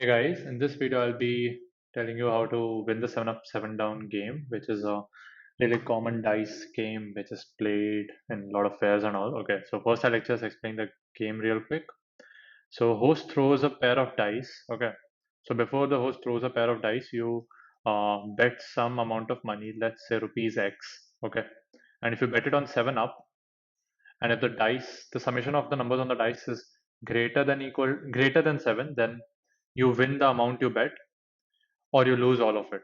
Hey guys, in this video I'll be telling you how to win the 7 up 7 down game, which is a really common dice game which is played in a lot of fairs and all. Okay, so first I'll just explain the game real quick. So host throws a pair of dice. Okay, so before the host throws a pair of dice, you bet some amount of money, let's say rupees X. Okay, and if you bet it on 7 up, and if the summation of the numbers on the dice is greater than 7, then you win the amount you bet or you lose all of it.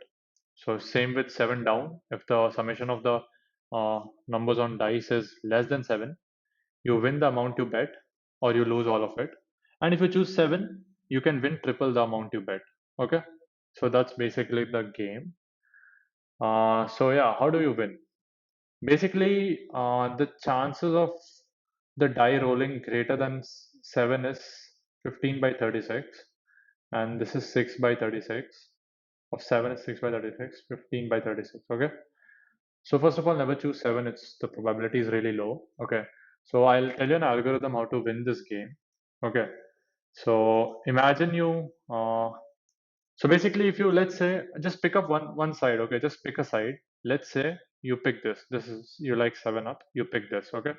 So same with 7 down. If the summation of the numbers on dice is less than 7, you win the amount you bet or you lose all of it. And if you choose 7, you can win triple the amount you bet. Okay, so that's basically the game. So yeah, how do you win? Basically, the chances of the die rolling greater than 7 is 15 by 36, and this is 6 by 36. Of 7 is 6 by 36, 15 by 36. Okay, so first of all, never choose 7. It's the probability is really low. Okay, so I'll tell you an algorithm how to win this game. Okay, so imagine you so basically, if you, let's say, just pick up one side. Okay, just pick a side. Let's say you pick this. This is, you like 7 up, you pick this. Okay,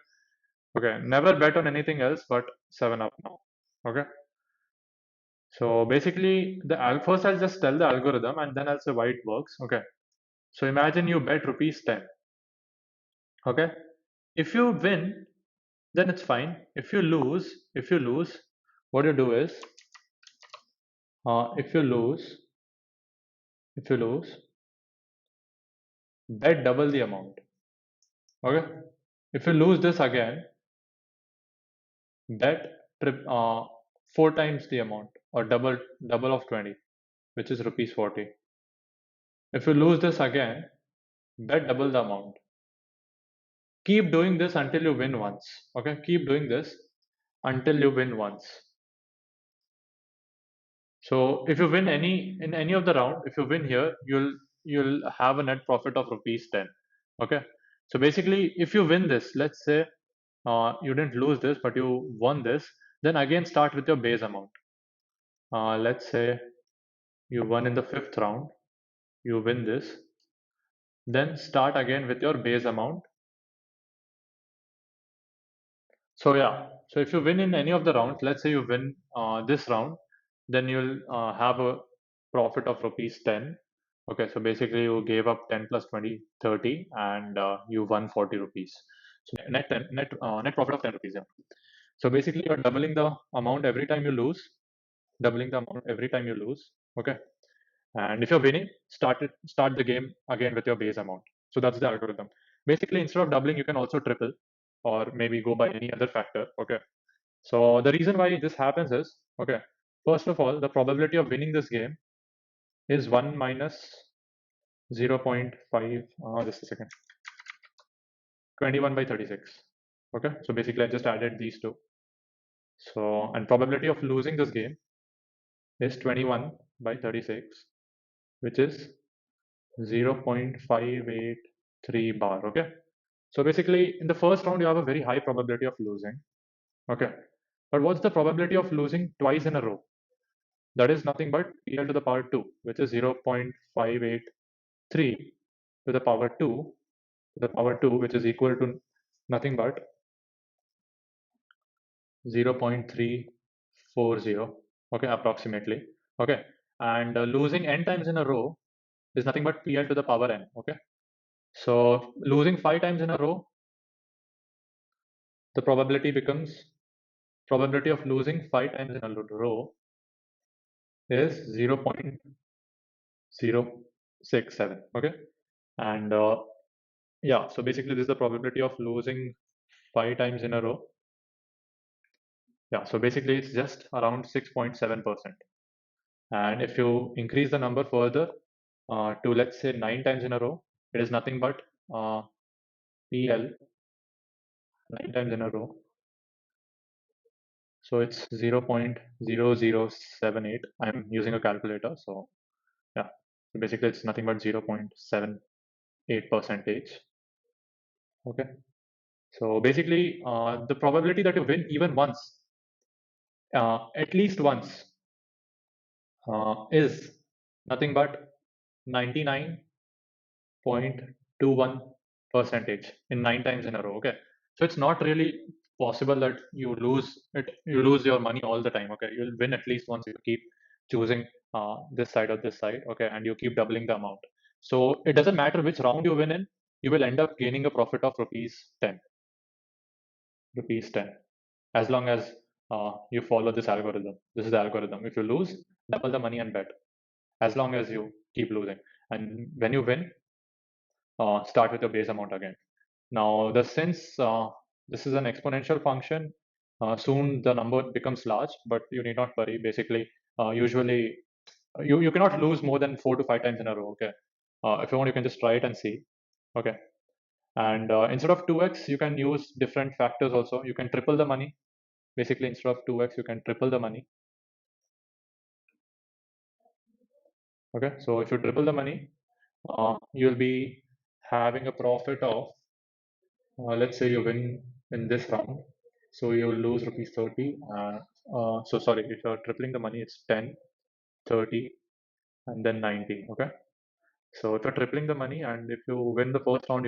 okay, never bet on anything else but 7 up now. Okay, so basically first I'll just tell the algorithm and then I'll say why it works. Okay, so imagine you bet rupees 10. Okay, if you win, then it's fine. If you lose, what you do is, if you lose, bet double the amount. Okay, if you lose this again, bet four times the amount, or double of 20, which is rupees 40. If you lose this again, bet double the amount. Keep doing this until you win once. Okay, keep doing this until you win once. So if you win in any of the round, if you win here, you'll have a net profit of rupees 10. Okay, so basically, if you win this, let's say you didn't lose this, but you won this, then again start with your base amount. Let's say you won in the 5th round, you win this, then start again with your base amount. So yeah, so if you win in any of the rounds, let's say you win this round, then you'll have a profit of rupees 10. Okay, so basically you gave up 10 plus 20, 30, and you won 40 rupees. So net profit of 10 rupees. Yeah. So basically you're doubling the amount every time you lose, doubling the amount every time you lose. Okay, and if you're winning, start the game again with your base amount. So that's the algorithm. Basically, instead of doubling, you can also triple, or maybe go by any other factor. Okay, so the reason why this happens is, okay, first of all, the probability of winning this game is 1 minus 0.5, just a second, 21 by 36. Okay, so basically I just added these two. So, and probability of losing this game is 21 by 36, which is 0.583 bar. Okay, so basically in the first round you have a very high probability of losing. Okay, but what's the probability of losing twice in a row? That is nothing but PL to the power 2, which is 0.583 to the power 2 to the power 2, which is equal to nothing but 0.340. Okay, approximately. Okay, and losing n times in a row is nothing but PL to the power n. Okay, so losing 5 times in a row, the probability of losing 5 times in a row is 0.067. Okay, and yeah, so basically this is the probability of losing 5 times in a row. Yeah, so basically it's just around 6.7%. And if you increase the number further to, let's say, 9 times in a row, it is nothing but PL 9 times in a row. So it's 0.0078. I'm using a calculator. So yeah, so basically it's nothing but 0.78 percentage. Okay. So basically the probability that you win even once, at least once, is nothing but 99.21 percentage in 9 times in a row. Okay, so it's not really possible that you lose your money all the time. Okay, you'll win at least once if you keep choosing this side or this side. Okay, and you keep doubling the amount. So it doesn't matter which round you win in, you will end up gaining a profit of rupees 10, as long as you follow this algorithm. This is the algorithm. If you lose, double the money and bet, as long as you keep losing. And when you win, start with your base amount again. Now, since this is an exponential function, soon the number becomes large, but you need not worry. Basically, usually you cannot lose more than 4 to 5 times in a row. Okay, if you want, you can just try it and see. Okay, and instead of 2x, you can use different factors also. You can triple the money. Basically, instead of 2x, you can triple the money. Okay, so if you triple the money, you'll be having a profit of, let's say you win in this round, so you will lose rupees 30. So sorry, if you're tripling the money, it's 10, 30, and then 90. Okay, so if you're tripling the money, and if you win the first round,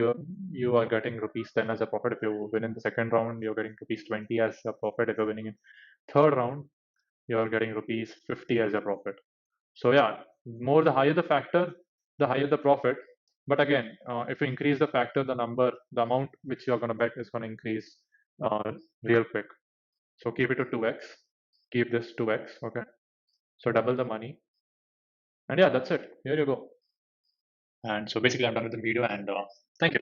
you are getting rupees 10 as a profit. If you win in the second round, you're getting rupees 20 as a profit. If you're winning in third round, you're getting rupees 50 as a profit. So yeah, more the higher the factor, the higher the profit. But again, if you increase the factor, the amount which you're going to bet is going to increase real quick. So keep it to 2x. Keep this 2x. Okay. So double the money. And yeah, that's it. Here you go. And so basically, I'm done with the video. And thank you.